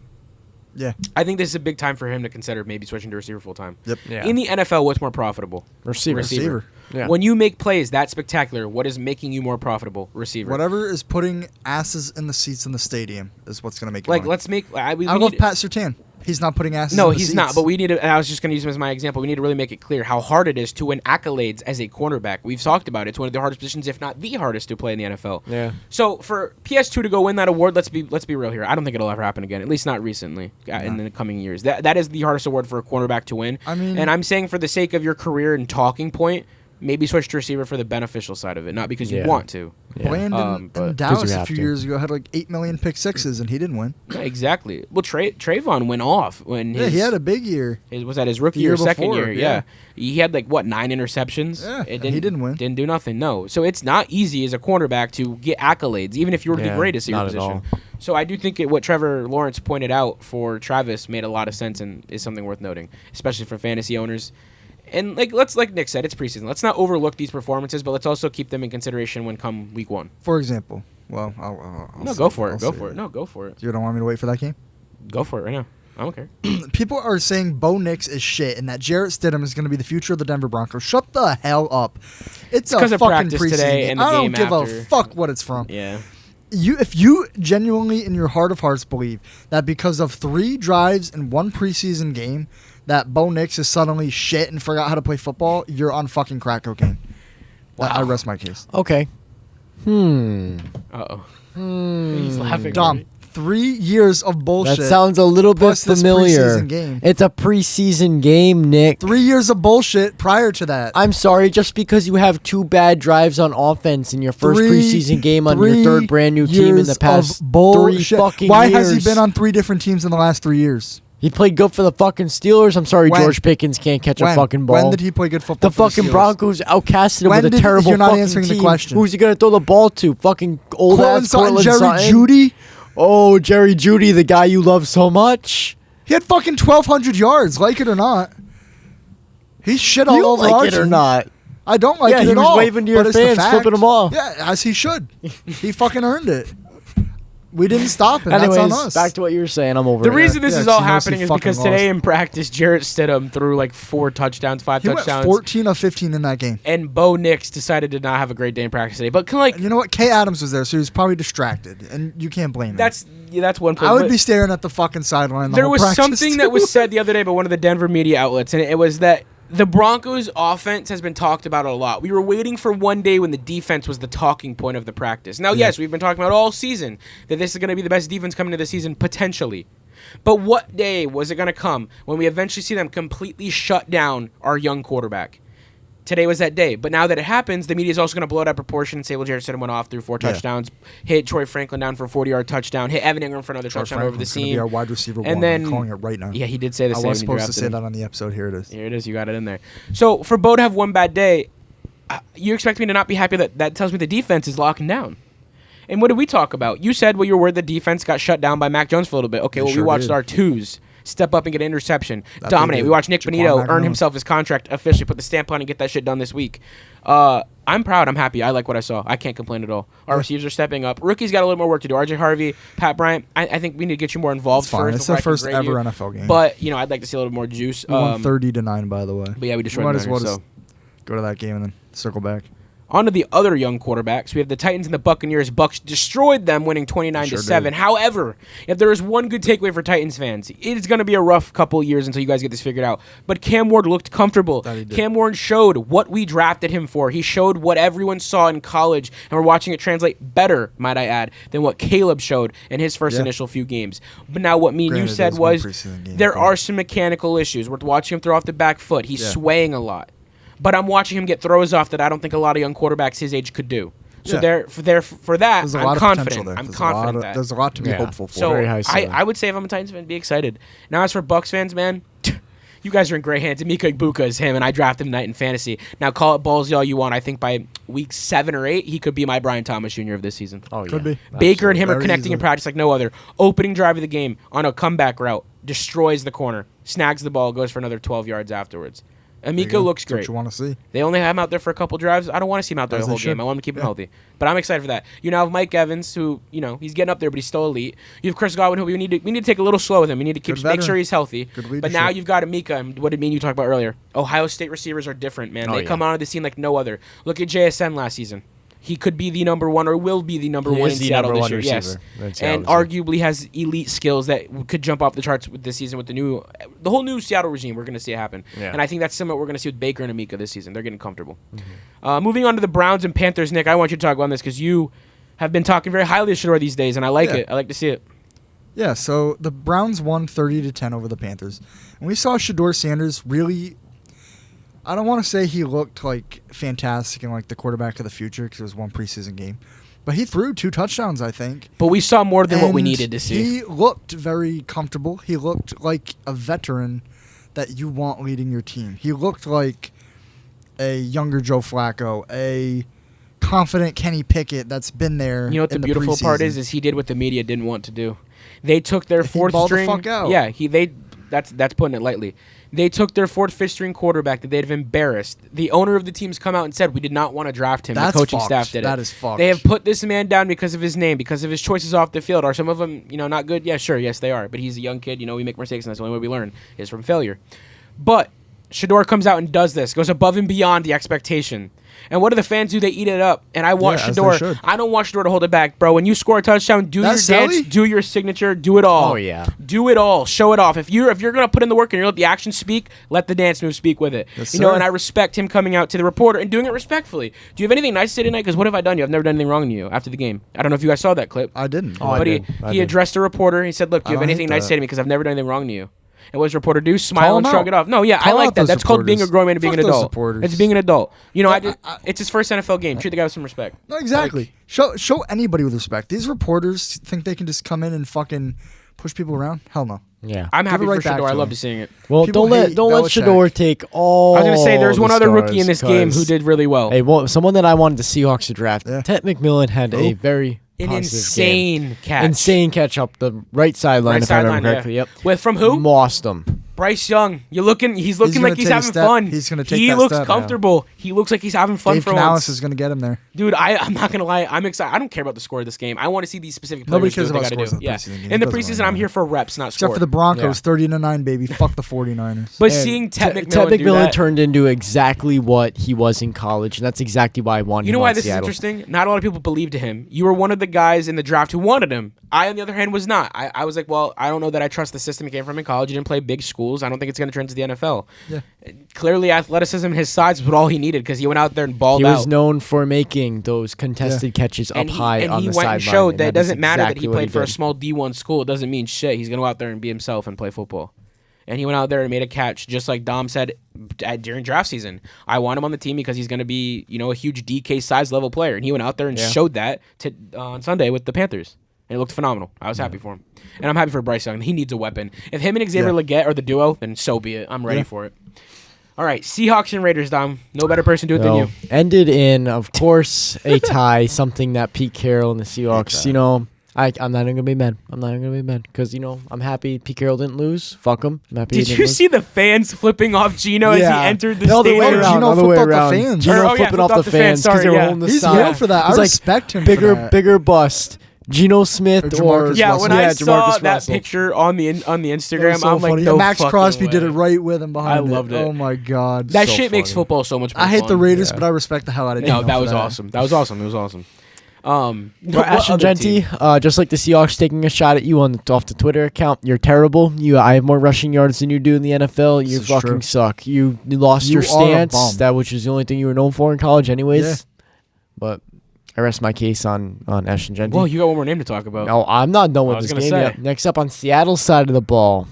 Yeah. I think this is a big time for him to consider maybe switching to receiver full time. Yep. Yeah. In the NFL, what's more profitable? Receiver. Yeah. When you make plays that spectacular, what is making you more profitable? Receiver. Whatever is putting asses in the seats in the stadium is what's going to make it Like, money. let's make. I love Pat Surtain. He's not putting asses No, in the he's seats. not. But we need to. And I was just going to use him as my example. We need to really make it clear how hard it is to win accolades as a cornerback. We've talked about it. It's one of the hardest positions, if not the hardest, to play in the NFL. Yeah. So for PS2 to go win that award, let's be real here. I don't think it'll ever happen again. At least not recently. In the coming years, that is the hardest award for a cornerback to win. I mean, and I'm saying for the sake of your career and talking point, maybe switch to receiver for the beneficial side of it, not because you Yeah. want to. Brandon but- in Dallas you a have few to. years ago had like 8 million pick sixes, and he didn't win. Yeah, exactly. Well, Trayvon went off when Yeah, he had a big year. was that his rookie The year or second before, year? yeah. He had 9 interceptions. Yeah, It and he didn't win. Didn't do nothing. No. So it's not easy as a cornerback to get accolades, even if you were the Yeah, greatest at your not at position. all. So I do think what Trevor Lawrence pointed out for Travis made a lot of sense and is something worth noting, especially for fantasy owners. And like Nick said, it's preseason. Let's not overlook these performances, but let's also keep them in consideration when come week 1. For example, well, I'll No, say go for it. I'll Go say for it. No, go for it. You don't want me to wait for that game? Go for it right now. I don't care. People are saying Bo Nix is shit and that Jarrett Stidham is going to be the future of the Denver Broncos. Shut the hell up. It's a 'cause of fucking practice preseason today game. and the I don't game give after. a fuck what it's from. Yeah. If you genuinely in your heart of hearts believe that because of 3 drives in 1 preseason game that Bo Nix is suddenly shit and forgot how to play football, you're on fucking crack cocaine. Wow. I rest my case. Okay. Uh-oh. He's laughing. Dumb. 3 years of bullshit. That sounds a little bit Plus this familiar. preseason game. It's a preseason game, Nick. 3 years of bullshit prior to that. I'm sorry, just because you have 2 bad drives on offense in your first 3 preseason game on your 3rd brand new team in years the of past 3 bullshit. fucking Why years. has he been on 3 different teams in the last 3 years? He played good for the fucking Steelers. I'm sorry, When? George Pickens can't catch When? a fucking ball. When did he play good football? The for fucking Steelers? Broncos outcasted him When with a did- terrible you're not fucking answering the team. question. Who's he gonna throw the ball to? Fucking old Cortland ass Sutton, Cortland Jerry Sutton. Jeudy. Oh, Jerry Jeudy, the guy you love so much. He had fucking 1,200 yards, like it or not. He's shit all You over like Archie. it or not? I don't like Yeah, it he at was all. waving to your but it's the fans, fact. flipping 'em off. Yeah, as he should. He fucking earned it. We didn't stop him. Anyways, That's on us. back to what you were saying. I'm over The it. reason this Yeah, is 'cause all he knows happening he is fucking because lost. today in practice, Jarrett Stidham threw 4 touchdowns, 5 he went touchdowns. 14 of 15 in that game. And Bo Nix decided to not have a great day in practice today. But And you know what? Kay Adams was there, so he was probably distracted, and you can't blame him. that's one point. I would But be staring at the fucking sideline. there whole was practice, something too. that was said the other day by one of the Denver media outlets, and it was that the Broncos' offense has been talked about a lot. We were waiting for one day when the defense was the talking point of the practice. Now, yes, we've been talking about all season that this is going to be the best defense coming into the season, potentially. But what day was it going to come when we eventually see them completely shut down our young quarterback? today was that day. But now that it happens, the media is also going to blow it out of proportion and say, well, Jarrett Stidham went off through 4 touchdowns, hit Troy Franklin down for a 40-yard touchdown, hit Evan Ingram for another touchdown over the seam. Be our wide receiver and one. then, I'm calling it right now. Yeah, he did say the same. I was supposed to say that on the episode. Here it is. Here it is. You got it in there. So for Bo to have one bad day, you expect me to not be happy that tells me the defense is locking down. And what did we talk about? You said, well, you were worried the defense got shut down by Mac Jones for a little bit. Okay, well, we watched our twos step up and get an interception, dominate. We watched Nick Bonito earn himself his contract, officially put the stamp on and get that shit done this week. I'm proud. I'm happy. I like what I saw. I can't complain at all. Our receivers are stepping up. Rookies got a little more work to do. RJ Harvey, Pat Bryant, I think we need to get you more involved first. It's the first ever NFL game. But, I'd like to see a little more juice. We won 30-9, by the way. But, yeah, we destroyed the Niners, so go to that game and then circle back. On to the other young quarterbacks. We have the Titans and the Buccaneers. Bucs destroyed them, winning 29-7. However, if there is one good takeaway for Titans fans, it's going to be a rough couple years until you guys get this figured out. But Cam Ward looked comfortable. Cam Ward showed what we drafted him for. He showed what everyone saw in college, and we're watching it translate better, might I add, than what Caleb showed in his first initial few games. But now what me and you said was there are some mechanical issues. We're watching him throw off the back foot. He's swaying a lot. But I'm watching him get throws off that I don't think a lot of young quarterbacks his age could do. So for that, I'm confident. I'm confident that. There's a lot to be hopeful for. So I would say if I'm a Titans fan, be excited. Now as for Bucs fans, man, you guys are in great hands. Emeka Egbuka is him, and I drafted him tonight in fantasy. Now call it ballsy all you want. I think by week 7 or 8, he could be my Brian Thomas Jr. of this season. Oh, yeah. Could be. Baker and him are connecting in practice like no other. Opening drive of the game on a comeback route, destroys the corner, snags the ball, goes for another 12 yards afterwards. Emeka looks great. That's what you want to see. They only have him out there for a couple drives. I don't want to see him out there the whole game. I want him to keep him healthy. But I'm excited for that. You now have Mike Evans, who, he's getting up there, but he's still elite. You have Chris Godwin, who we need to take a little slow with him. We need to make sure he's healthy. But now you've got Emeka, and what did you talk about earlier? Ohio State receivers are different, man. They come onto the scene like no other. Look at JSN last season. He could be the number one or will be the number one in Seattle this year. Yes. And arguably has elite skills that could jump off the charts this season with the whole new Seattle regime. We're going to see it happen. Yeah. And I think that's similar what we're going to see with Baker and Emeka this season. They're getting comfortable. Mm-hmm. Moving on to the Browns and Panthers, Nick, I want you to talk about this because you have been talking very highly of Shador these days, and I like it. I like to see it. Yeah, so the Browns won 30-10 over the Panthers. And we saw Shador Sanders really... I don't want to say he looked like fantastic and like the quarterback of the future because it was one preseason game. But he threw 2 touchdowns, I think. But we saw more than what we needed to see. He looked very comfortable. He looked like a veteran that you want leading your team. He looked like a younger Joe Flacco, a confident Kenny Pickett that's been there. You know what the beautiful part is he did what the media didn't want to do. They took their fourth string. The fuck out. Yeah, that's putting it lightly. They took their 4th, 5th string quarterback that they'd have embarrassed. The owner of the team's come out and said, we did not want to draft him. The coaching staff did it. That is fucked. They have put this man down because of his name, because of his choices off the field. Are some of them, not good? Yeah, sure. Yes, they are. But he's a young kid. We make mistakes, and that's the only way we learn is from failure. But Shador comes out and does this, goes above and beyond the expectation. And what do the fans do? They eat it up. And I want Shador. I don't want Shador to hold it back, bro. When you score a touchdown, do your dance, do your signature, do it all. Oh, yeah. Do it all. Show it off. If you're going to put in the work and you let the action speak, let the dance move speak with it. Yes, and I respect him coming out to the reporter and doing it respectfully. Do you have anything nice to say tonight? Because what have I done? I've never done anything wrong to you after the game. I don't know if you guys saw that clip. I didn't. But he addressed a reporter. He said, look, do you have anything nice to say to me? Because I've never done anything wrong to you. And what does a reporter do? Smile and shrug it off. No, yeah, I like that. That's called being a grown man and being an adult. It's being an adult. It's his first NFL game. Treat the guy with some respect. No, exactly. Show anybody with respect. These reporters think they can just come in and fucking push people around? Hell no. Yeah, I'm happy for Shador. I love seeing it. Well, don't let Shador take all. I was gonna say there's one other rookie in this game who did really well. Hey, someone that I wanted the Seahawks to draft. Ted McMillan had a very insane catch. Insane catch up the right sideline, if I remember correctly. Yeah. Yep. From who? Mossed him. Bryce Young. He's looking like he's having fun. He's going to take He that looks step. comfortable. Yeah. He looks like he's having fun Dave for Canales once. is going to get him there. Dude, I'm not going to lie. I'm excited. I don't care about the score of this game. I want to see these specific players Nobody cares do what about they scores got to do. in In the preseason, I'm here for reps, not Except score. for the Broncos, 30-9, baby. Fuck the 49ers. But seeing Ted McMillan turned into exactly what he was in college, and that's exactly why I wanted him. You know why this is interesting? Not a lot of people believed him. You were one of the guys in the draft who wanted him. I, on the other hand, was not. I was like, well, I don't know that I trust the system he came from in college. He didn't play big schools. I don't think it's going to turn to the NFL. Yeah. Clearly, athleticism and his size was all he needed because he went out there and balled out. He was known for making those contested catches up high on the sideline. And he went and showed that it doesn't matter that he played for a small D1 school. It doesn't mean shit. He's going to go out there and be himself and play football. And he went out there and made a catch, just like Dom said during draft season. I want him on the team because he's going to be, a huge DK size level player. And he went out there and showed that on Sunday with the Panthers. And it looked phenomenal. I was happy for him. And I'm happy for Bryce Young. He needs a weapon. If him and Xavier Legette are the duo, then so be it. I'm ready for it. All right, Seahawks and Raiders, Dom. No better person to do it than you. Ended in, of course, a tie, something that Pete Carroll and the Seahawks, I'm not even going to be mad. I'm not even going to be mad because, I'm happy Pete Carroll didn't lose. Fuck him. I'm happy Did you see the fans flipping off Gino as he entered the the stadium? way around, Gino all the way flipped off around. the fans. Gino flipping off the fans because they were holding the He's sign. real for that. I It's respect him for that. Bigger bust. Geno Smith Or or Jamarcus Yeah, Russell. when I saw Jamarcus that Russell. picture on the Instagram, So I'm like, funny. no Max fucking Crosby way. did it right with him behind I loved it. Oh my god. That So shit makes funny. football so much more I hate fun. the Raiders, Yeah. but I respect the hell out of No, Gino that for was awesome. That was awesome. It was awesome. For Ashton Genty, just like the Seahawks taking a shot at you off the Twitter account, you're terrible. I have more rushing yards than you do in the NFL. You is fucking true. suck. You lost You your are a stance, bum. which is the only thing you were known for in college, anyways. Yeah. But I rest my case on Ashton Genty. Well, you got one more name to talk about. No, I'm not done I with was this gonna game say. yet. Next up on Seattle's side of the ball,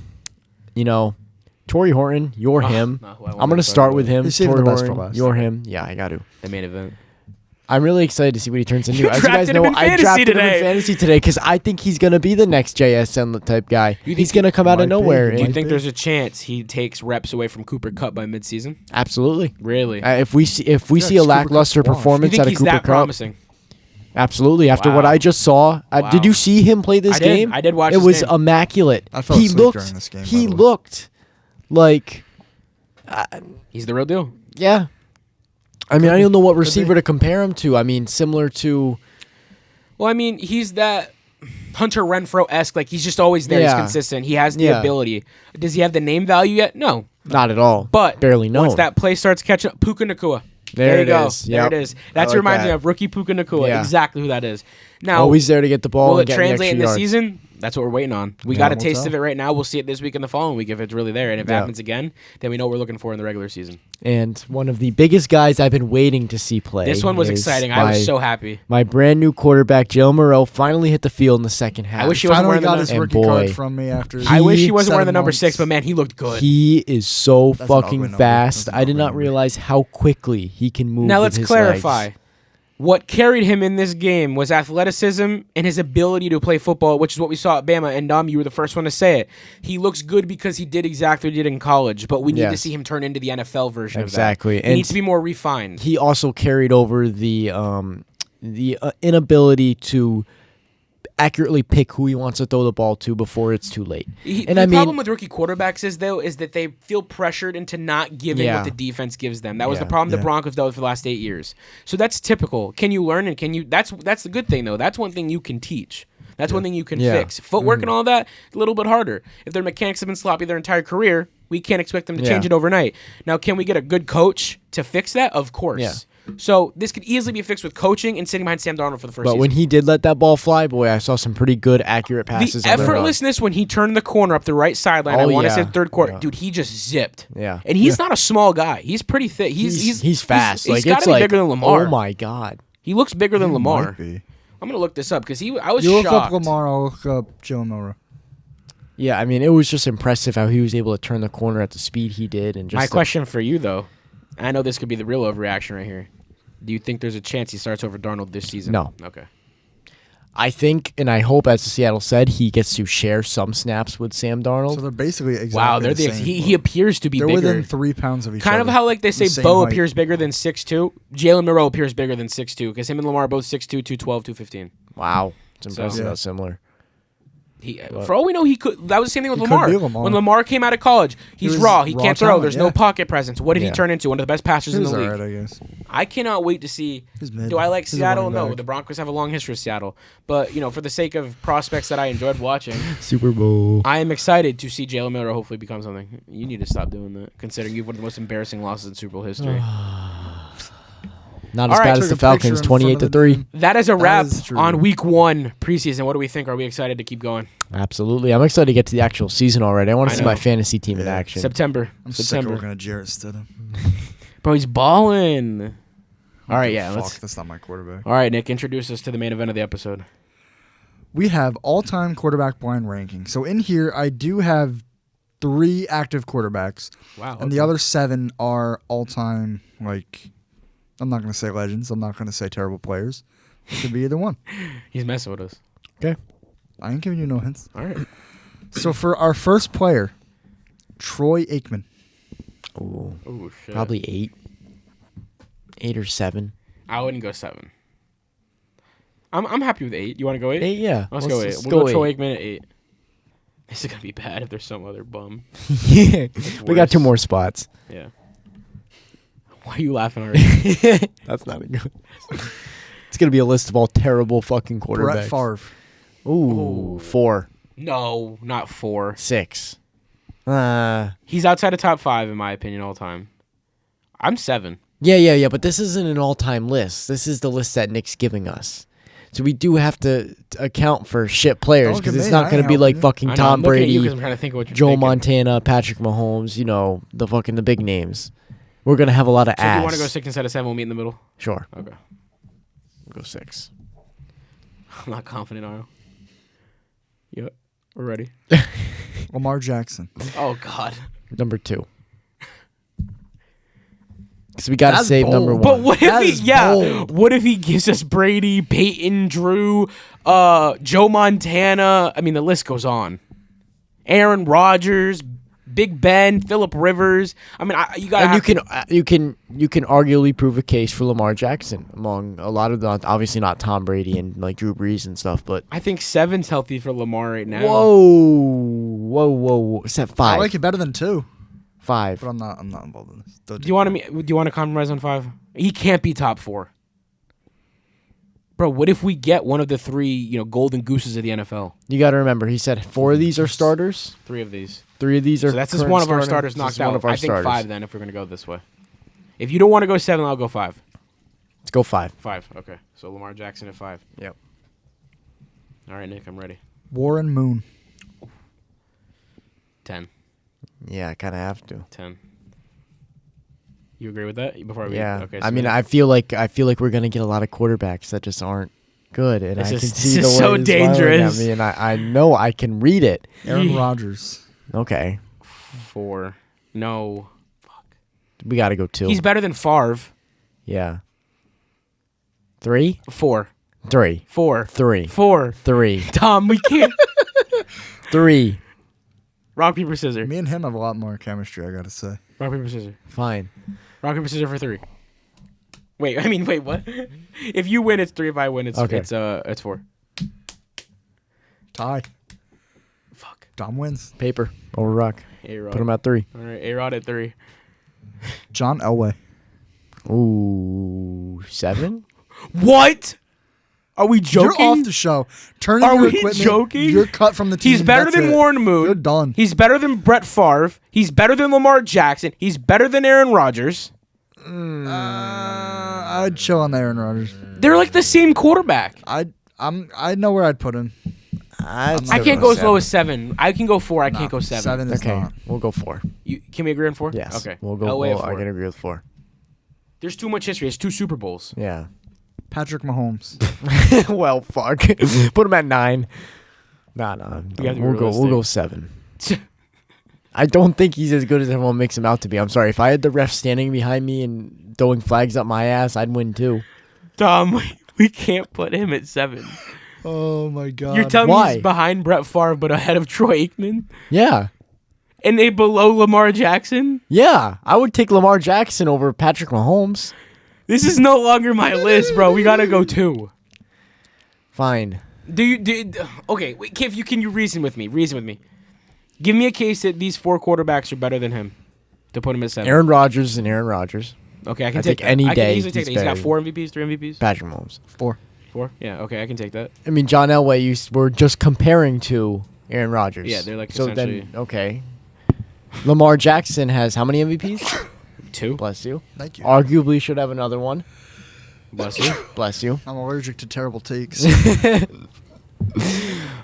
Torrey Horton, you're him. not who I wanted I'm going to to start talk with about. him. You're saving Torrey the best for Horton, last. you're him. Yeah, I got to. The main event. I'm really excited to see what he turns into. You As you guys drafted him know, in I fantasy drafted him today. in fantasy today because I think he's going to be the next JSN type guy. You He's think going to come out of might be. nowhere. Do you Might think be. there's a chance he takes reps away from Cooper Kupp by midseason? Absolutely. Really? If we see a Cooper lackluster Kupp's washed. you performance think out of he's Cooper that Kupp, promising? absolutely. After what Wow. I just saw, Wow. did you see him play this I did. game? I did watch It this was game. immaculate. I fell he asleep looked. during this game, He by the way. looked like. He's the real deal. Yeah. I mean, I don't know what receiver be. to compare him to. I mean, similar to. Well, I mean, he's that Hunter Renfro-esque. Like, he's just always there. He's Yeah. consistent. He has the Yeah. ability. Does he have the name value yet? No. Not at all. But barely known. once that play starts catching up, Puka Nacua. There you it go. is. There Yep. it is. That's I what like reminds me that. of rookie Puka Nacua. Yeah. Exactly who that is. Now, Always there to get the ball will and it get the translate in extra the yards. season? That's what we're waiting on. We Yeah. got a We'll taste tell. of it right now. We'll see it this week and the following week if it's really there. And if it Yeah. happens again, then we know what we're looking for in the regular season. And one of the biggest guys I've been waiting to see play. This one was is exciting. I was so happy. My brand new quarterback, Jalen Moreau, finally hit the field in the second half. I wish he wasn't Finally wearing the got his And rookie boy, card from me after. I wish he wasn't 7 wearing the number months. 6, but man, he looked good. He is so That's an ugly fucking number. fast. That's an I did ugly not number. realize how quickly he can move. Now with let's his clarify. legs. What carried him in this game was athleticism and his ability to play football, which is what we saw at Bama. And Dom, you were the first one to say it. He looks good because he did exactly what he did in college, but we need to Yes. see him turn into the NFL version Exactly. of that. He And needs to be more refined. He also carried over the inability to accurately pick who he wants to throw the ball to before it's too late. And the I mean, problem with rookie quarterbacks is that they feel pressured into not giving Yeah. what the defense gives them. That was Yeah. the problem the Yeah. Broncos dealt with for the last 8 years. So that's typical. Can you learn and can you? That's the good thing though. That's one thing you can teach. That's one thing you can Yeah. fix. Footwork and all that, a little bit harder. If their mechanics have been sloppy their entire career, we can't expect them to change Yeah. it overnight. Now, can we get a good coach to fix that? Of course. Yeah. So this could easily be fixed with coaching and sitting behind Sam Darnold for the first but season. when he did let that ball fly, boy, I saw some pretty good, accurate passes. The on the run. effortlessness when he turned the corner up the right sideline, I Oh, want to yeah. say the third quarter, Yeah. dude, he just zipped. Yeah. And he's not a small guy. He's pretty thick. He's fast. He's Like got it's to be like bigger than Lamar. Oh my god. He looks bigger than Lamar. Might be. I'm gonna look this up because I was You look shocked. up Lamar, I'll look up Jalen Moreau. Yeah, I mean, it was just impressive how he was able to turn the corner at the speed he did, and just My question for you though, I know this could be the real overreaction right here. Do you think there's a chance he starts over Darnold this season? No. Okay. I think, and I hope, as Seattle said, he gets to share some snaps with Sam Darnold. So they're basically exactly Wow, they're the the same. he appears to be They're bigger. within 3 pounds of each Kind other. of how like they say The same Bo height. appears bigger than 6'2". Jalen Moreau appears bigger than 6'2", because him and Lamar are both 6'2", 212, 215. Wow, it's impressive Yeah. how similar. For all we know, he could. That was the same thing with He could Lamar. be Lamar. When Lamar came out of college, he's was raw. He raw can't throw. talent, There's no yeah. pocket presence. What did he Yeah. turn into? One of the best passers He in was the league. alright, I guess. I cannot wait to see. He's mid. Do I like He's a Seattle? running No. back. The Broncos have a long history of Seattle. But, for the sake of prospects that I enjoyed watching, Super Bowl. I am excited to see Jalen Miller hopefully become something. You need to stop doing that, considering you've one of the most embarrassing losses in Super Bowl history. Not All as right, bad took as a the Falcons, picture in front of 28-3. That is a wrap is true. on week 1 preseason. What do we think? Are we excited to keep going? Absolutely, I'm excited to get to the actual season already. I want I to see know. my fantasy team in Yeah. action. September. I'm sick of September. looking at Jarrett Stidham. Bro, he's balling. All right, yeah. Fuck, that's not my quarterback. All right, Nick, introduce us to the main event of the episode. We have all-time quarterback blind ranking. So in here, I do have 3 active quarterbacks. Wow. And the other 7 are all-time, like, I'm not going to say legends. I'm not going to say terrible players. It could be either one. He's messing with us. Okay. I ain't giving you no hints. All right. So for our first player, Troy Aikman. Ooh. Oh shit. Probably 8. 8 or 7. I wouldn't go 7. I'm happy with 8. You want to go 8? 8, yeah. Let's go 8. Let's We'll go go Troy 8. Aikman at 8. This is gonna be bad if there's some other bum. Yeah. We got worse. 2 more spots. Yeah. Why are you laughing already? That's not a good. It's gonna be a list of all terrible fucking quarterbacks. Brett Favre. Ooh, 4, No, not 4. 6. He's outside of top 5 in my opinion all time. I'm 7. Yeah. But this isn't an all-time list. This is the list that Nick's giving us. So we do have to account for shit players Don't because get it's me, not I going to ain't be like helping you. fucking I know, Tom I'm looking at you 'cause Brady, I'm trying to think of what you're Joe thinking. Montana, Patrick Mahomes. You know the big names. We're gonna have a lot of So ass. if you want to go 6 instead of 7, we'll meet in the middle. Sure. Okay. We'll go 6. I'm not confident, are you? Yep. We're ready. Lamar Jackson. Oh God. Number 2. Because we got to That's save bold. number 1. But what That if is he? Yeah. bold. What if he gives us Brady, Peyton, Drew, Joe Montana? I mean, the list goes on. Aaron Rodgers, Big Ben, Phillip Rivers. I mean, you got. And you can arguably prove a case for Lamar Jackson among a lot of the, obviously not Tom Brady and like Drew Brees and stuff, but I think 7's healthy for Lamar right now. whoa, is that 5? I like it better than 2, 5. but I'm not involved in this. Do you want to compromise on 5? He can't be top 4. Bro, what if we get one of the 3, golden gooses of the NFL? You got to remember, he said 4 of these are starters. 3 of these. 3 of these are. So that's just current one of our starters. starters knocked This is one out. of our I think starters. 5 then if we're gonna go this way. If you don't want to go 7, I'll go 5. Let's go 5. 5. Okay. So Lamar Jackson at 5. Yep. All right, Nick, I'm ready. Warren Moon. 10. Yeah, I kind of have to. 10. You agree with that? Before we Yeah. Okay. I mean, I feel like we're gonna get a lot of quarterbacks that just aren't good, and This I is- can this see is the so way it's smiling dangerous. at me, and I know I can read it. Aaron Rodgers. Okay, 4. No. Fuck. we got to go 2. He's better than Favre. Yeah. 3. 4. 3. 4. 3. 4. 3. Tom, we can't. 3. Rock, paper, scissors. Me and him have a lot more chemistry, I gotta say. Rock, paper, scissors. Fine. Rock, paper, scissors for 3. Wait, what? If you win, it's 3. If I win, it's Okay. it's 4. Tie. Fuck. Dom wins. Paper over rock. A-Rod. Put him at 3. All right, A-Rod at 3. John Elway. Ooh, 7. What? Are we joking? You're off the show. Turn in Are your we equipment. joking? You're cut from the team. He's better That's than it. Warren Moon. You're done. He's better than Brett Favre. He's better than Lamar Jackson. He's better than Aaron Rodgers. I'd chill on Aaron Rodgers. They're like the same quarterback. I know where I'd put him. I can't go as low as 7. I can go 4. I can't go 7. 7 is Okay, not. we'll go 4. Can we agree on 4? Yes. Okay. We'll go. Elway at I 4. can agree with 4. There's too much history. It's 2 Super Bowls. Yeah. Patrick Mahomes. Well, fuck. Put him at 9. Nah. We have to be We'll go realistic. 7. I don't think he's as good as everyone makes him out to be. I'm sorry. If I had the ref standing behind me and throwing flags up my ass, I'd win too. Tom, we can't put him at 7. Oh my God. You're telling Why? me he's behind Brett Favre but ahead of Troy Aikman? Yeah. And they below Lamar Jackson? Yeah. I would take Lamar Jackson over Patrick Mahomes. This is no longer my list, bro. We gotta go 2. Fine. Okay, wait, can you reason with me? Reason with me. Give me a case that these 4 quarterbacks are better than him to put him at 7. Aaron Rodgers and Aaron Rodgers. Okay, I can I take think any that. I day can easily take he's that. He's got better. 4 MVPs, 3 MVPs, Patrick Mahomes. 4. 4. Yeah, okay, I can take that. I mean, John Elway, we're just comparing to Aaron Rodgers. Yeah, they're like so essentially- then, okay. Lamar Jackson has how many MVPs? 2. Bless you. Thank you. Arguably should have another one. Bless you. Bless you. I'm allergic to terrible takes.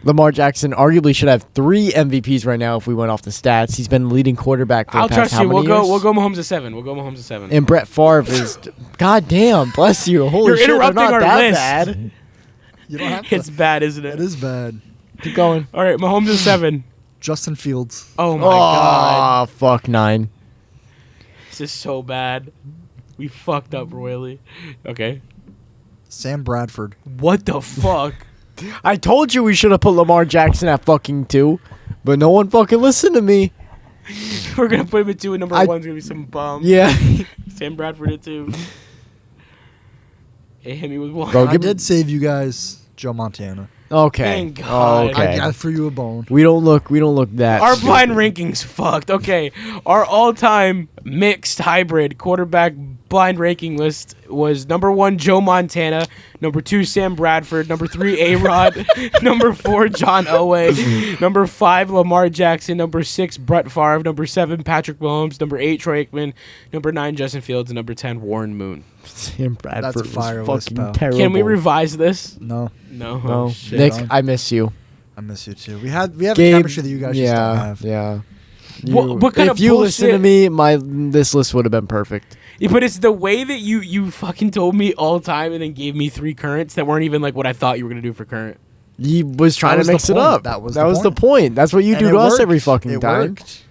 Lamar Jackson arguably should have 3 MVPs right now if we went off the stats. He's been the leading quarterback for I'll the past trust how you. many We'll years? go Mahomes at 7. We'll go Mahomes at 7. And Brett Favre is, God damn, bless you. Holy You're shit, they're interrupting not our that list. bad. You don't have to. It's bad, isn't It it? is bad. Keep going. All right, Mahomes at 7. Justin Fields. Oh my god. Oh, fuck 9. This is so bad. We fucked up royally. Okay. Sam Bradford. What the fuck? I told you we should have put Lamar Jackson at fucking 2, but no one fucking listened to me. We're gonna put him at 2 and number 1's gonna be some bum. Yeah. Sam Bradford at 2. Hey, hit me with 1. Bro, I did save you guys Joe Montana. Okay. Thank God. Okay. I threw you a bone. We don't look that Our stupid. blind rankings fucked. Okay. Our all-time mixed hybrid quarterback blind ranking list was number 1, Joe Montana. Number 2, Sam Bradford. Number 3, A-Rod. Number 4, John Elway. Number 5, Lamar Jackson. Number 6, Brett Favre. Number 7, Patrick Mahomes. Number 8, Troy Aikman. Number 9, Justin Fields. And number 10, Warren Moon. Sam Bradford That's a fire was list, fucking pal. terrible. Can we revise this? No, No. No. Oh, shit. Nick, Done. I miss you. I miss you too. We have a Gabe, chemistry that you guys just don't have. Yeah. What kind if of you listen to bullshit- me, this list would have been perfect. Yeah, but it's the way that you fucking told me all the time and then gave me 3 currents that weren't even like what I thought you were gonna do for current. He was trying was to the mix it point. up. That was the the point. That's what you And do it to us worked. every fucking It time. worked.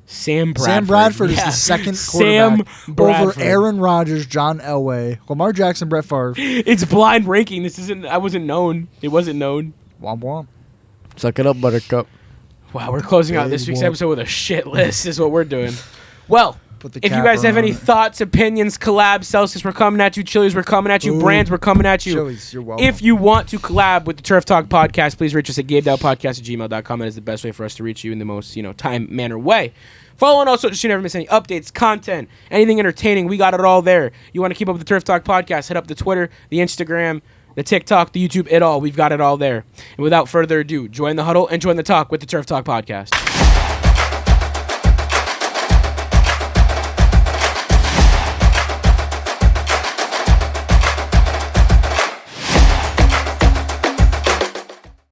Sam Bradford. Sam Bradford is Yeah. the second Sam quarterback Bradford. over Aaron Rodgers, John Elway, Lamar Jackson, Brett Favre. It's blind ranking. This isn't. I wasn't known. It wasn't known. Womp womp. Suck it up, Buttercup. Wow, we're closing out this Big week's whoop. episode with a shit list. Is what we're doing. Well, Put the if you cap guys have on any it. thoughts, opinions, collabs, Celsius, we're coming at you. Chili's, we're coming at you. Ooh. Brands, we're coming at you. Chili's, you're welcome. If you want to collab with the Turf Talk podcast, please reach us at gabedoutpodcast@gmail.com. That is the best way for us to reach you in the most, time, manner way. Follow on all socials so you never miss any updates, content, anything entertaining. We got it all there. You want to keep up with the Turf Talk podcast, hit up the Twitter, the Instagram, the TikTok, the YouTube, it all. We've got it all there. And without further ado, join the huddle and join the talk with the Turf Talk podcast.